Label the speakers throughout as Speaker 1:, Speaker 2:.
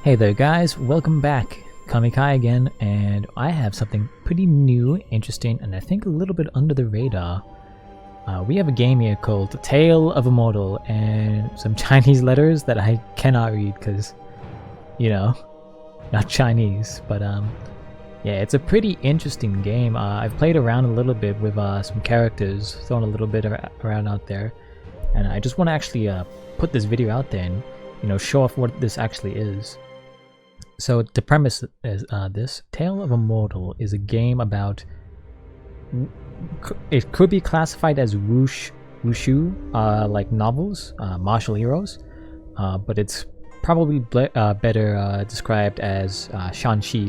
Speaker 1: Hey there guys, welcome back. Kamikai again, and I have something pretty new, interesting, and I think a little bit under the radar. We have a game here called Tale of Immortal, and some Chinese letters that I cannot read because, you know, not Chinese. But yeah, it's a pretty interesting game. I've played around a little bit with some characters, thrown a little bit around out there, and I just want to actually put this video out there and, you know, show off what this actually is. So the premise is this Tale of Immortal is a game about, it could be classified as wushu like novels, martial heroes, but it's probably better described as shanxi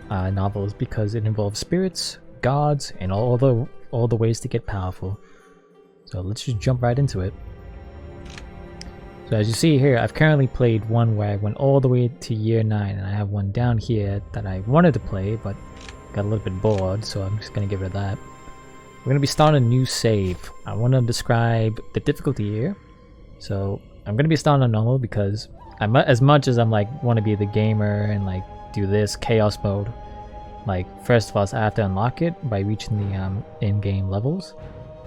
Speaker 1: novels because it involves spirits, gods, and all the ways to get powerful. So let's just jump right into it. So as you see here, I've currently played one where I went all the way to year 9, and I have one down here that I wanted to play but got a little bit bored, so I'm just going to get rid of that. We're going to be starting a new save. I want to describe the difficulty here. So I'm going to be starting on normal because as much as I'm like want to be the gamer and like do this chaos mode, like first of all I have to unlock it by reaching the in-game levels.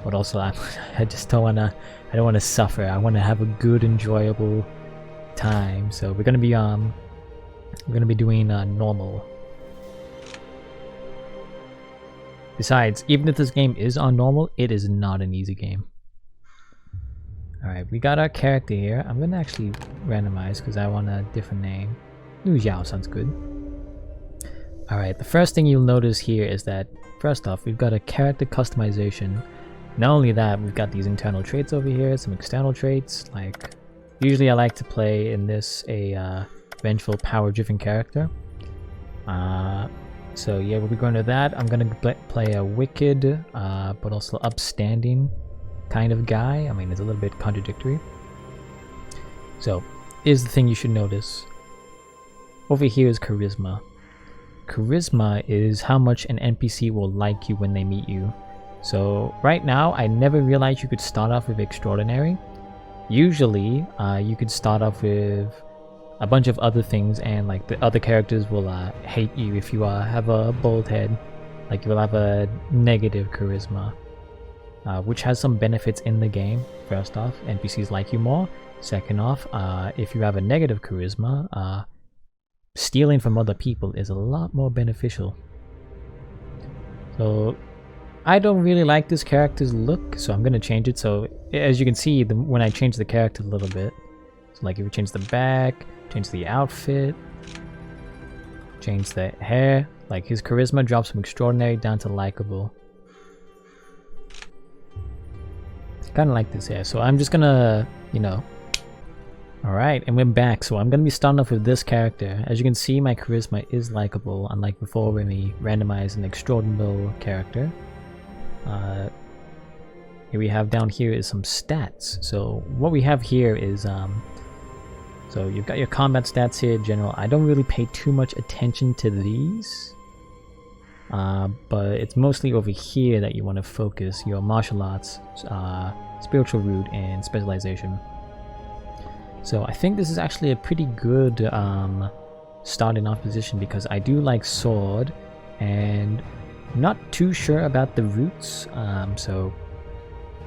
Speaker 1: But also, I just don't wanna. I don't want to suffer. I want to have a good, enjoyable time. So we're gonna be doing normal. Besides, even if this game is on normal, it is not an easy game. All right, we got our character here. I'm gonna actually randomize because I want a different name. Lu Xiao sounds good. All right, the first thing you'll notice here is that first off, we've got a character customization. Not only that, we've got these internal traits over here, some external traits, like usually I like to play in this a vengeful, power-driven character. So yeah, we'll be going to that. I'm gonna play a wicked, but also upstanding kind of guy. I mean, it's a little bit contradictory. So, here's the thing you should notice. Over here is charisma. Charisma is how much an NPC will like you when they meet you. So right now, I never realized you could start off with extraordinary. Usually, you could start off with a bunch of other things, and like the other characters will hate you if you have a bald head. Like you will have a negative charisma, which has some benefits in the game. First off, NPCs like you more. Second off, if you have a negative charisma, stealing from other people is a lot more beneficial. So I don't really like this character's look, so I'm gonna change it. So as you can see, when I change the character a little bit, so like if we change the back, change the outfit, change the hair, like his charisma drops from extraordinary down to likable. Kind of like this hair, so I'm just gonna, you know. Alright, and we're back, so I'm gonna be starting off with this character. As you can see, my charisma is likable, unlike before when we randomized an extraordinary character. Here we have down here is some stats. So what we have here is so you've got your combat stats here, general. I don't really pay too much attention to these, but it's mostly over here that you want to focus your martial arts, spiritual root, and specialization. So I think this is actually a pretty good starting off position because I do like sword, and I'm not too sure about the roots. So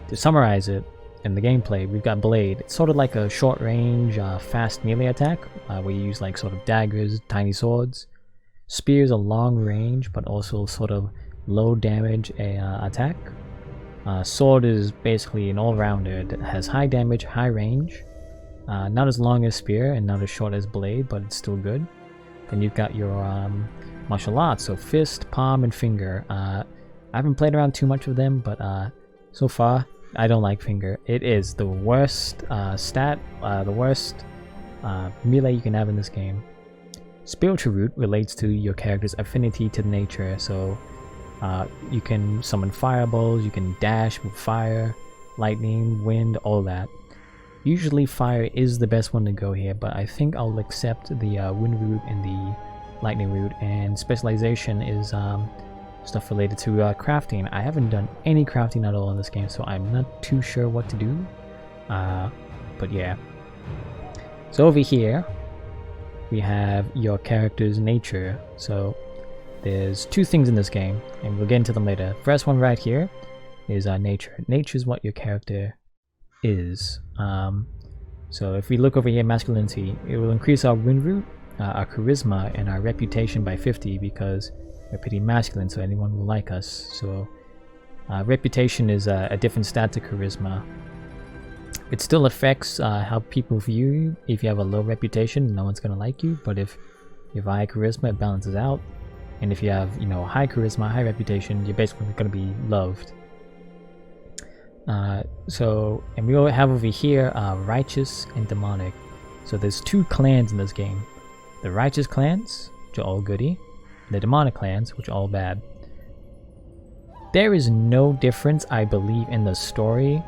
Speaker 1: to summarize it, in the gameplay, we've got blade. It's sort of like a short range, fast melee attack, where you use like sort of daggers, tiny swords. Spears are long range, but also sort of low damage attack. Sword is basically an all-rounder. It has high damage, high range. Not as long as spear and not as short as blade, but it's still good. Then you've got your martial arts, so fist, palm, and finger. I haven't played around too much with them, but so far I don't like finger. It is the worst the worst melee you can have in this game. Spiritual root relates to your character's affinity to nature, so you can summon fireballs, you can dash with fire, lightning, wind, all that. Usually fire is the best one to go here, but I think I'll accept the wind root and the lightning root, and specialization is stuff related to crafting. I haven't done any crafting at all in this game, so I'm not too sure what to do, but yeah. So over here we have your character's nature. So there's two things in this game, and we'll get into them later. First one right here is nature. Nature is what your character is. So if we look over here, masculinity, it will increase our rune root, our charisma, and our reputation by 50 because we're pretty masculine, so anyone will like us. So reputation is a different stat to charisma. It still affects how people view you. If you have a low reputation, no one's gonna like you. But if you have high charisma, it balances out. And if you have, you know, high charisma, high reputation, you're basically gonna be loved. And we have over here righteous and demonic. So there's two clans in this game: the righteous clans, which are all goody, and the demonic clans, which are all bad. There is no difference, I believe, in the story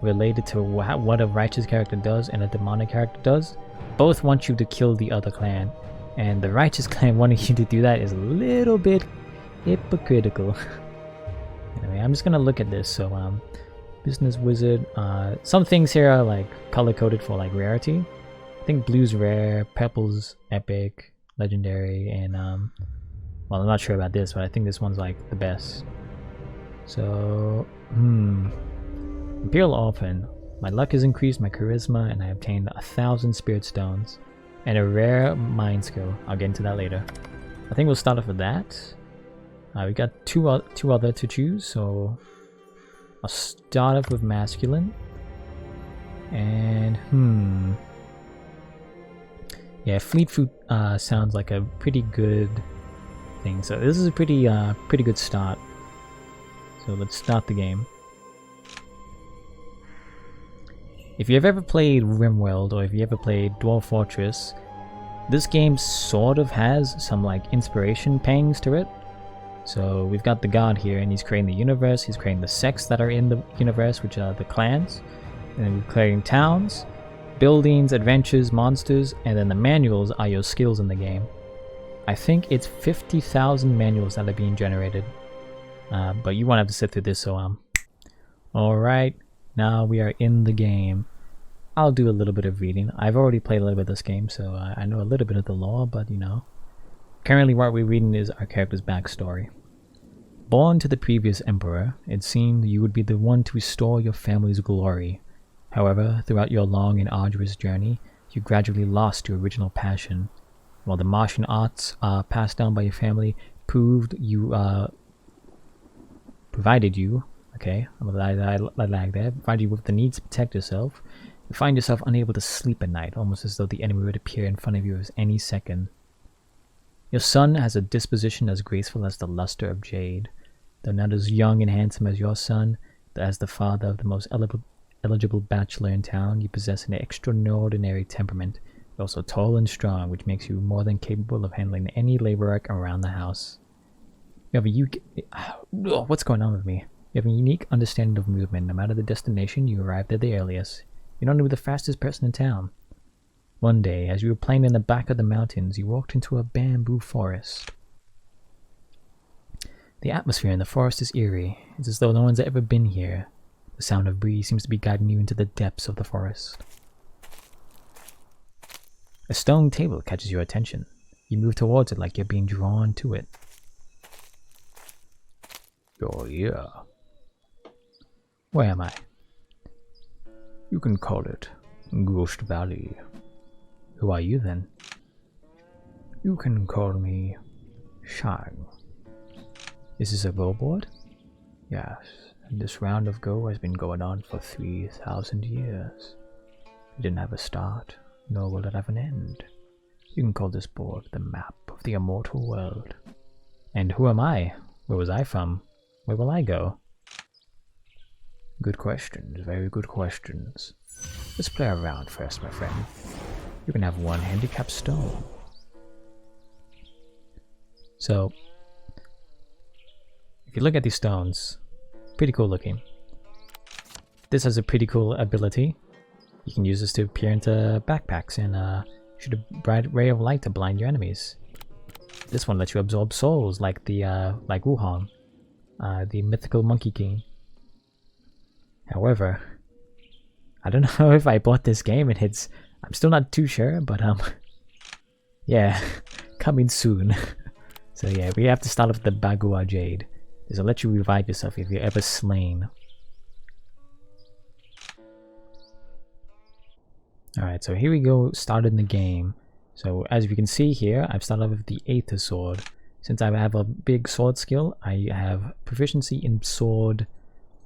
Speaker 1: related to what a righteous character does and a demonic character does. Both want you to kill the other clan, and the righteous clan wanting you to do that is a little bit hypocritical. Anyway, I'm just gonna look at this. So business wizard, some things here are like color coded for like rarity. I think blue's rare, purple's epic, legendary, and well, I'm not sure about this, but I think this one's like the best. So Imperial Orphan. My luck has increased, my charisma, and I obtained 1,000 spirit stones and a rare mind skill. I'll get into that later. I think we'll start off with that. We got two other to choose, so I'll start off with masculine. And yeah, fleet foot sounds like a pretty good thing. So this is a pretty good start. So let's start the game. If you've ever played RimWorld, or if you ever played Dwarf Fortress, this game sort of has some like inspiration pangs to it. So we've got the god here, and he's creating the universe, he's creating the sects that are in the universe, which are the clans, and then we're creating towns, buildings, adventures, monsters, and then the manuals are your skills in the game. I think it's 50,000 manuals that are being generated, but you won't have to sit through this, so alright. Now we are in the game. I'll do a little bit of reading. I've already played a little bit of this game, so I know a little bit of the lore, but you know. Currently what we're reading is our character's backstory. Born to the previous emperor, it seemed you would be the one to restore your family's glory. However, throughout your long and arduous journey, you gradually lost your original passion. While the martial arts passed down by your family provided you with the needs to protect yourself, you find yourself unable to sleep at night, almost as though the enemy would appear in front of you at any second. Your son has a disposition as graceful as the luster of jade. Though not as young and handsome as your son, as the father of the most eligible bachelor in town, you possess an extraordinary temperament. You're also tall and strong, which makes you more than capable of handling any labor work around the house. You have what's going on with me? You have a unique understanding of movement. No matter the destination, you arrive there the earliest. You're not only the fastest person in town. One day, as you were playing in the back of the mountains, you walked into a bamboo forest. The atmosphere in the forest is eerie. It's as though no one's ever been here. The sound of breeze seems to be guiding you into the depths of the forest. A stone table catches your attention. You move towards it like you're being drawn to it. Oh yeah. Where am I? You can call it Ghost Valley. Who are you then? You can call me Shang. This is a go board? Yes, and this round of go has been going on for 3,000 years. It didn't have a start, nor will it have an end. You can call this board the map of the immortal world. And who am I? Where was I from? Where will I go? Good questions, very good questions. Let's play around first, my friend. You can have one handicap stone. So, if you look at these stones, pretty cool looking. This has a pretty cool ability. You can use this to peer into backpacks and shoot a bright ray of light to blind your enemies. This one lets you absorb souls like like Wuhan, the mythical monkey king. However, I don't know if I bought this game and I'm still not too sure, but Yeah, coming soon. So yeah, we have to start off with the Bagua Jade. This will let you revive yourself if you're ever slain. Alright, so here we go, started in the game. So as you can see here, I've started off with the Aether Sword. Since I have a big sword skill, I have proficiency in sword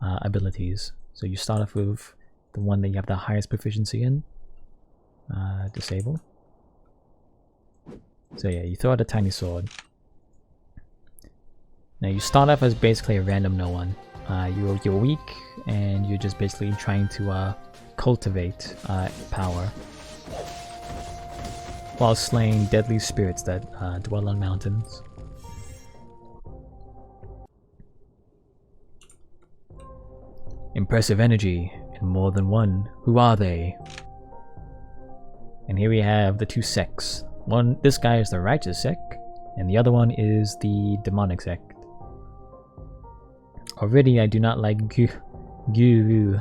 Speaker 1: abilities. So you start off with the one that you have the highest proficiency in. Disable. So yeah, you throw out a tiny sword. Now you start off as basically a random no one. You're weak, and you're just basically trying to cultivate power while slaying deadly spirits that dwell on mountains. Impressive energy, and more than one. Who are they? And here we have the two sects. This guy is the righteous sect, and the other one is the demonic sect. Already, I do not like Guru.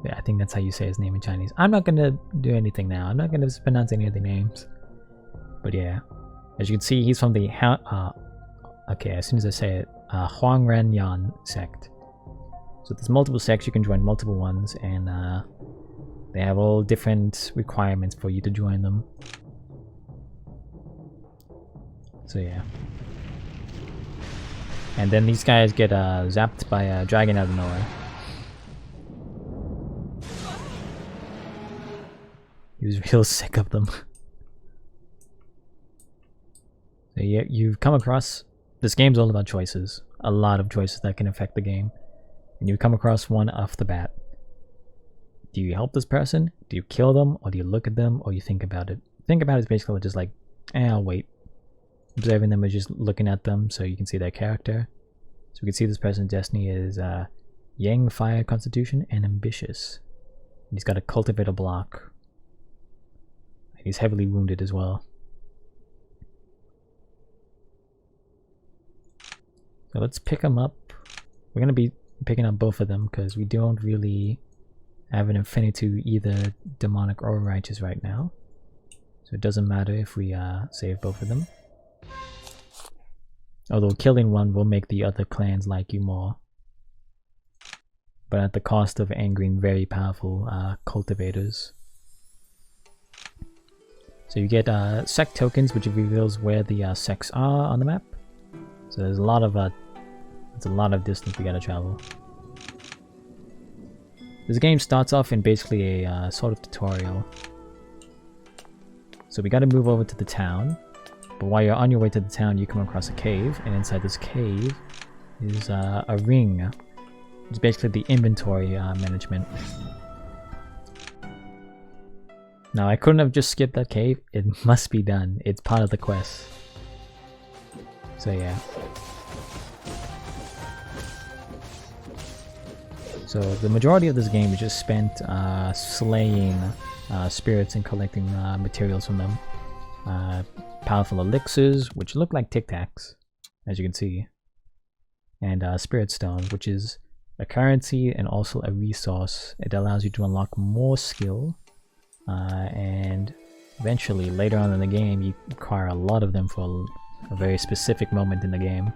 Speaker 1: Yeah, I think that's how you say his name in Chinese. I'm not gonna do anything now. I'm not gonna pronounce any of the names. But yeah, as you can see, he's from the okay, as soon as I say it, Huangrenyan sect. So there's multiple sects, you can join multiple ones, and they have all different requirements for you to join them. So yeah. And then these guys get zapped by a dragon out of nowhere. He was real sick of them. So yeah, you've come across... This game's all about choices. A lot of choices that can affect the game. And you come across one off the bat. Do you help this person? Do you kill them? Or do you look at them? Or you think about it? Think about it is basically just like, I'll wait. Observing them or just looking at them so you can see their character. So we can see this person's destiny is Yang, Fire, Constitution, and Ambitious. And he's got a Cultivate block. And he's heavily wounded as well. So let's pick him up. We're going to be picking up both of them because we don't really have an affinity to either demonic or righteous right now. So it doesn't matter if we save both of them. Although killing one will make the other clans like you more. But at the cost of angering very powerful cultivators. So you get sect tokens, which reveals where the sects are on the map. So there's a lot of distance we gotta travel. This game starts off in basically a sort of tutorial. So we gotta move over to the town. But while you're on your way to the town, you come across a cave, and inside this cave is a ring. It's basically the inventory management. Now, I couldn't have just skipped that cave. It must be done. It's part of the quest. So yeah. So the majority of this game is just spent slaying spirits and collecting materials from them. Powerful elixirs, which look like Tic Tacs, as you can see. And Spirit Stone, which is a currency and also a resource. It allows you to unlock more skill. And eventually, later on in the game, you acquire a lot of them for a very specific moment in the game.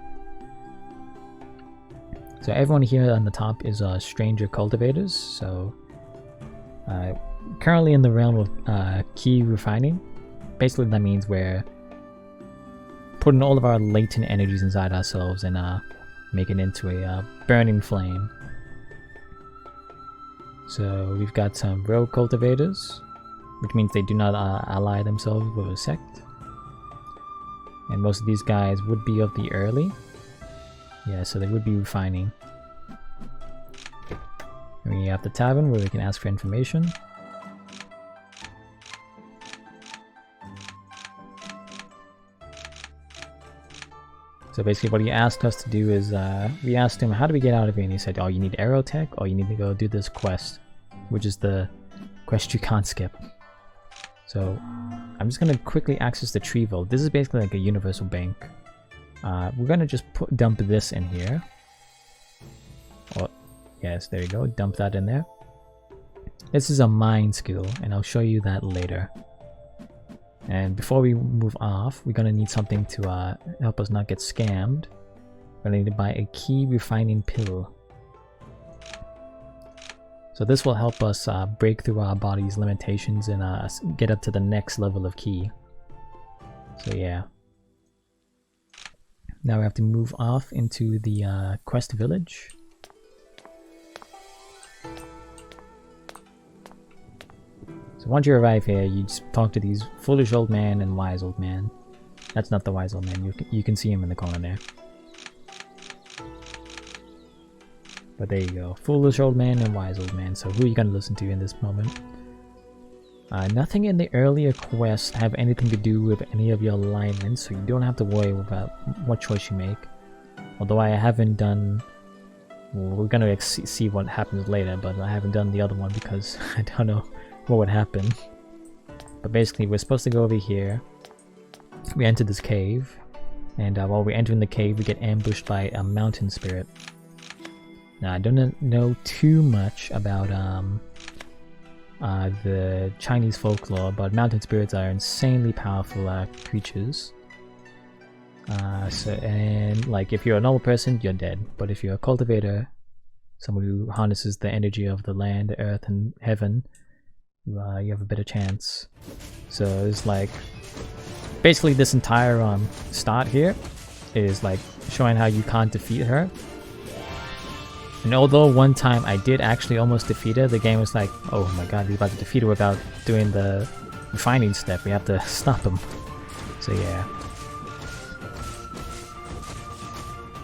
Speaker 1: So everyone here on the top is stranger cultivators. So currently in the realm of key refining. Basically that means we're putting all of our latent energies inside ourselves and making it into a burning flame. So we've got some rogue cultivators, which means they do not ally themselves with a sect. And most of these guys would be of the early. Yeah, so they would be refining. And we have the tavern where we can ask for information. So basically what he asked us to do is, we asked him, how do we get out of here? And he said, oh, you need arrow tech, or you need to go do this quest, which is the quest you can't skip. So I'm just going to quickly access the tree vault. This is basically like a universal bank. We're going to just dump this in here. Oh, yes, there you go. Dump that in there. This is a mine skill, and I'll show you that later. And before we move off, we're gonna need something to help us not get scammed. We're gonna need to buy a key refining pill. So this will help us break through our body's limitations and get up to the next level of key. So yeah. Now we have to move off into the quest village. So once you arrive here, you just talk to these foolish old man and wise old man. That's not the wise old man, you can see him in the corner there. But there you go, foolish old man and wise old man. So who are you gonna listen to in this moment? Nothing in the earlier quests have anything to do with any of your alignments, so you don't have to worry about what choice you make. Although I haven't done... Well, we're gonna see what happens later, but I haven't done the other one because I don't know what would happen. But basically, we're supposed to go over here. We enter this cave, and while we're entering the cave, we get ambushed by a mountain spirit. Now, I don't know too much about the Chinese folklore, but mountain spirits are insanely powerful creatures. And like, if you're a normal person, you're dead. But if you're a cultivator, someone who harnesses the energy of the land, the earth, and heaven, you have a better chance. So it's like, basically this entire start here is like showing how you can't defeat her. And although one time I did actually almost defeat her, the game was like, oh my god, he's about to defeat her without doing the refining step. We have to stop him. So yeah.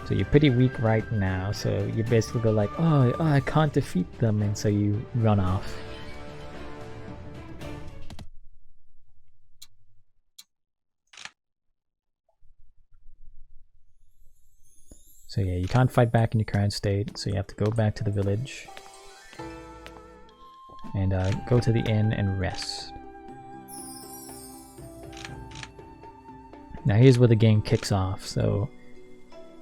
Speaker 1: So you're pretty weak right now, so you basically go like, oh, I can't defeat them, and so you run off. So yeah, you can't fight back in your current state, so you have to go back to the village and go to the inn and rest. Now here's where the game kicks off. So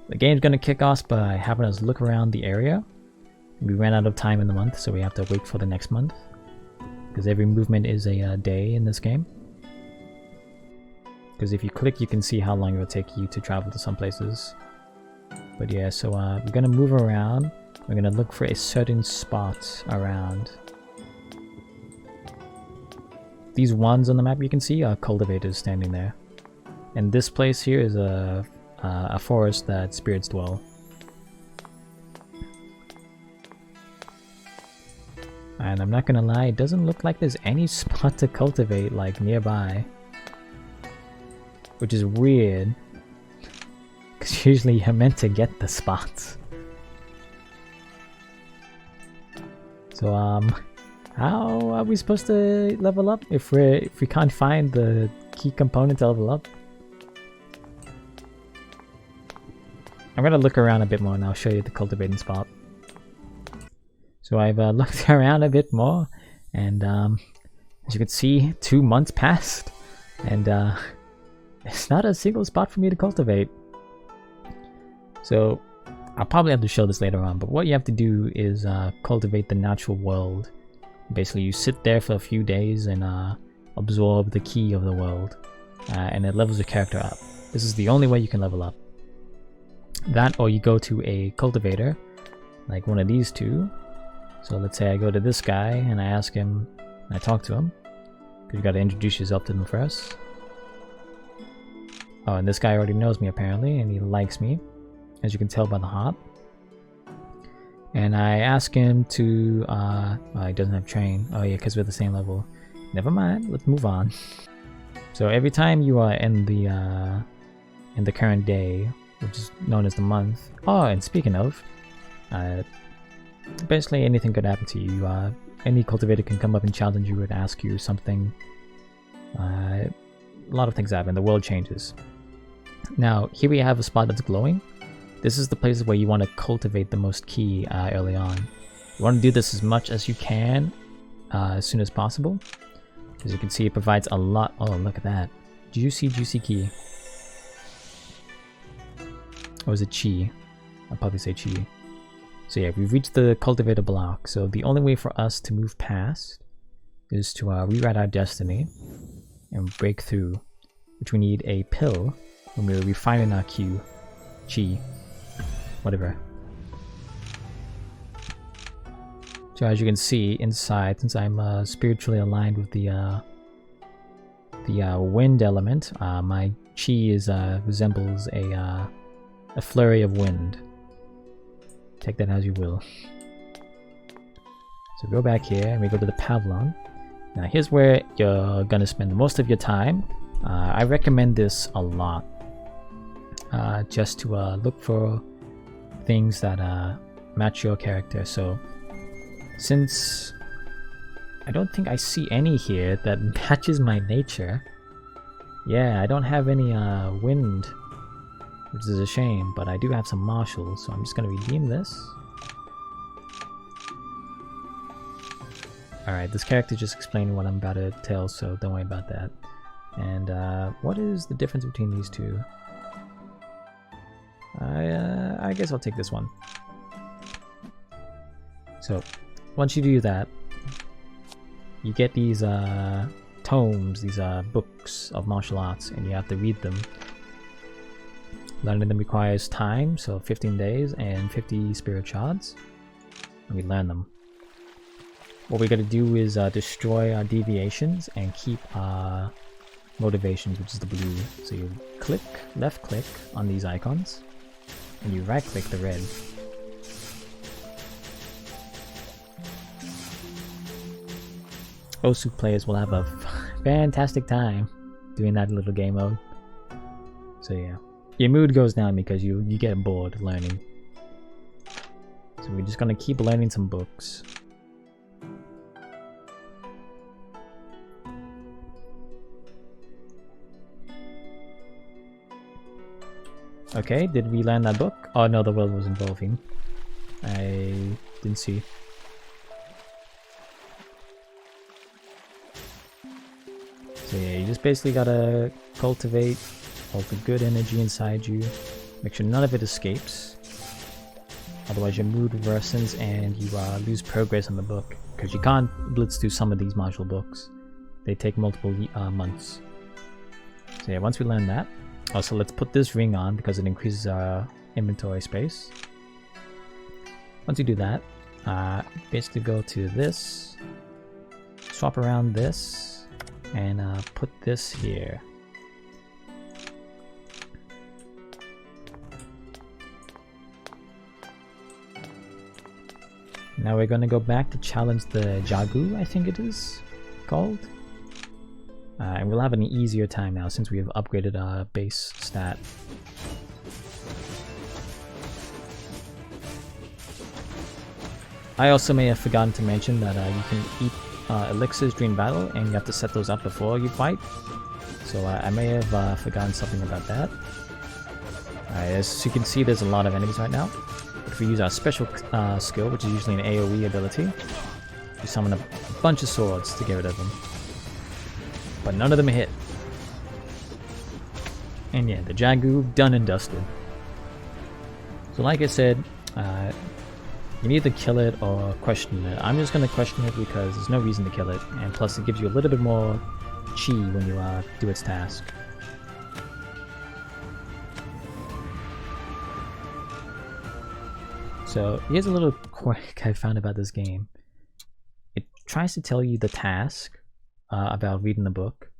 Speaker 1: the game's gonna kick off by having us look around the area. We ran out of time in the month, so we have to wait for the next month, because every movement is a day in this game. Because if you click, you can see how long it will take you to travel to some places. But yeah, so we're gonna move around. We're gonna look for a certain spot around. These ones on the map you can see are cultivators standing there. And this place here is a forest that spirits dwell. And I'm not gonna lie, it doesn't look like there's any spot to cultivate like nearby. Which is weird. Because usually you're meant to get the spots. So how are we supposed to level up if we can't find the key component to level up? I'm gonna look around a bit more and I'll show you the cultivating spot. So I've looked around a bit more, and as you can see, 2 months passed, and there's not a single spot for me to cultivate. So I'll probably have to show this later on, but what you have to do is cultivate the natural world. Basically, you sit there for a few days and absorb the key of the world, and it levels your character up. This is the only way you can level up. That, or you go to a cultivator, like one of these two. So let's say I go to this guy and I ask him, and I talk to him, because you got to introduce yourself to them first. Oh, and this guy already knows me apparently, and he likes me, as you can tell by the hop. And I ask him to, oh, he doesn't have train. Oh yeah, because we're the same level. Never mind, let's move on. So every time you are in the current day, which is known as the month. Oh, and speaking of, basically anything could happen to you. Any cultivator can come up and challenge you and ask you something. A lot of things happen, the world changes. Now, here we have a spot that's glowing. This is the place where you want to cultivate the most key early on. You want to do this as much as you can, as soon as possible. As you can see, it provides a lot. Oh, look at that. Juicy key. Or is it chi? I'll probably say chi. So yeah, we've reached the cultivator block. So the only way for us to move past is to rewrite our destiny. and break through, which we need a pill when we're refining our chi, whatever. So as you can see inside, since I'm spiritually aligned with the wind element, my chi resembles a flurry of wind. Take that as you will. So go back here and we go to the pavilion. Now here's where you're gonna spend most of your time. I recommend this a lot, just to look for things that match your character. So since I don't think I see any here that matches my nature, yeah, I don't have any wind, which is a shame, but I do have some martials, so I'm just gonna redeem this. Alright, this character just explained what I'm about to tell, so don't worry about that. And what is the difference between these two? I guess I'll take this one. So once you do that, you get these tomes, these books of martial arts, and you have to read them. Learning them requires time, so 15 days and 50 spirit shards, and we learn them. What we gotta do is destroy our deviations and keep our motivations, which is the blue. So you click, left click on these icons, and you right click the red. Osu players will have a fantastic time doing that little game mode. So yeah, your mood goes down because you get bored learning. So we're just gonna keep learning some books. Okay, did we learn that book? Oh no, the world was evolving. I didn't see. So yeah, you just basically gotta cultivate all the good energy inside you. Make sure none of it escapes. Otherwise your mood worsens and you lose progress on the book. Because you can't blitz through some of these martial books. They take multiple months. So yeah, once we learn that. Also, let's put this ring on because it increases our inventory space. Once you do that, basically go to this, swap around this, and put this here. Now we're going to go back to challenge the Jagu, I think it is called. And we'll have an easier time now since we have upgraded our base stat. I also may have forgotten to mention that you can eat elixirs during battle and you have to set those up before you fight. So I may have forgotten something about that. As you can see, there's a lot of enemies right now. If we use our special skill, which is usually an AoE ability, we summon a bunch of swords to get rid of them. But none of them hit. And yeah, the Jagu, done and dusted. So like I said, you can either kill it or question it. I'm just going to question it because there's no reason to kill it. And plus it gives you a little bit more chi when you do its task. So here's a little quirk I found about this game. It tries to tell you the task about reading the book,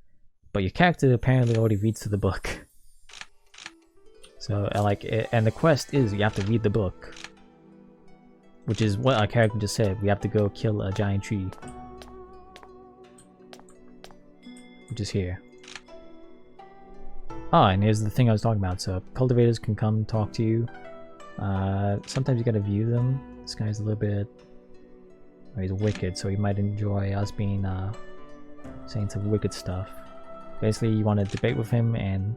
Speaker 1: but your character apparently already reads through the book. So and the quest is you have to read the book, which is what our character just said. We have to go kill a giant tree, which is here. Oh, and here's the thing I was talking about. So cultivators can come talk to you. Sometimes you gotta view them. This guy's a little bit... Oh, he's wicked, so he might enjoy us being saying some wicked stuff. Basically, you want to debate with him, and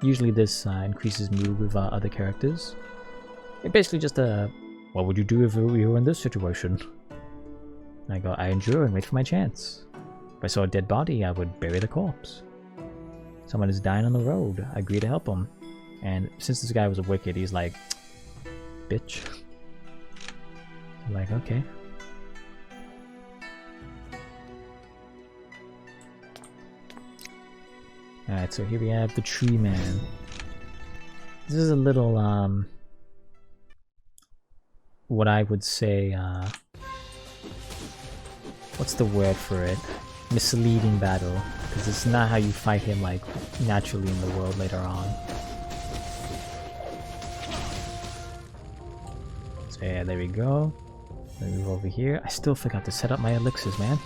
Speaker 1: usually this increases mood with other characters. It's basically just what would you do if you were in this situation? And I go, I endure and wait for my chance. If I saw a dead body, I would bury the corpse. Someone is dying on the road, I agree to help him. And since this guy was a wicked, he's like, bitch. I'm like, okay. Alright, so here we have the Tree Man. This is a little, what I would say, what's the word for it? Misleading battle, because it's not how you fight him like naturally in the world later on. So yeah, there we go. Let me move over here. I still forgot to set up my elixirs, man.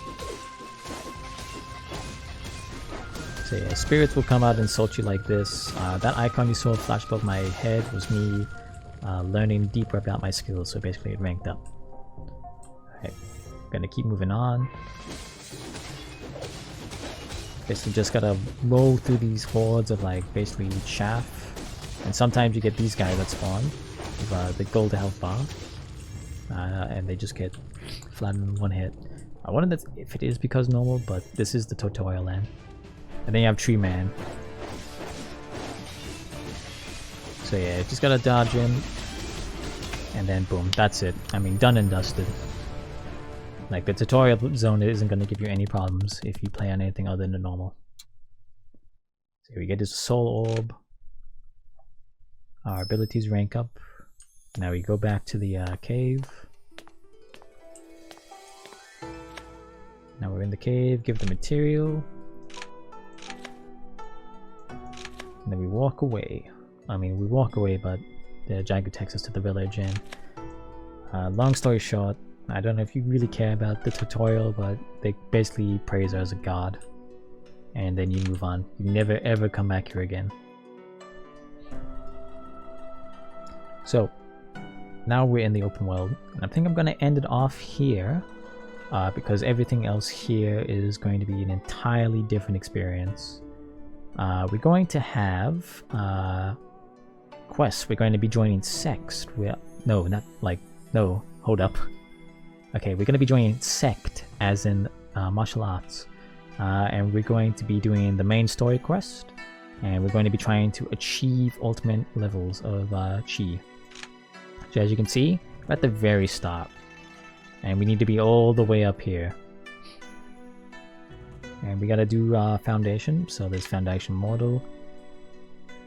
Speaker 1: So yeah, spirits will come out and insult you like this. That icon you saw flash above my head was me learning deeper about my skills, so basically it ranked up. Alright, gonna keep moving on. Basically just gotta roll through these hordes of like basically chaff. And sometimes you get these guys that spawn with the gold health bar. And they just get flattened in one hit. I wonder if it is because normal, but this is the tutorial end. And then you have Tree Man. So yeah, just gotta dodge him. And then boom, that's it. I mean, done and dusted. Like, the tutorial zone isn't gonna give you any problems if you play on anything other than normal. So here we get this Soul Orb. Our abilities rank up. Now we go back to the cave. Now we're in the cave, give the material. And then we walk away. I mean, we walk away, but the Jagu takes us to the village. And long story short, I don't know if you really care about the tutorial, but they basically praise her as a god. And then you move on. You never ever come back here again. So, now we're in the open world. And I think I'm going to end it off here. Because everything else here is going to be an entirely different experience. We're going to have quests. We're going to be joining sects. No, hold up. Okay, we're going to be joining sect, as in martial arts. And we're going to be doing the main story quest. And we're going to be trying to achieve ultimate levels of chi. So as you can see, we're at the very start. And we need to be all the way up here. And we gotta do foundation. So there's foundation model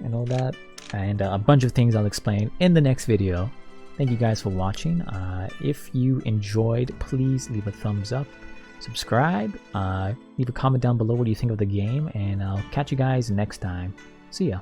Speaker 1: and all that. And a bunch of things I'll explain in the next video. Thank you guys for watching. If you enjoyed, please leave a thumbs up. Subscribe. Leave a comment down below what you think of the game. And I'll catch you guys next time. See ya.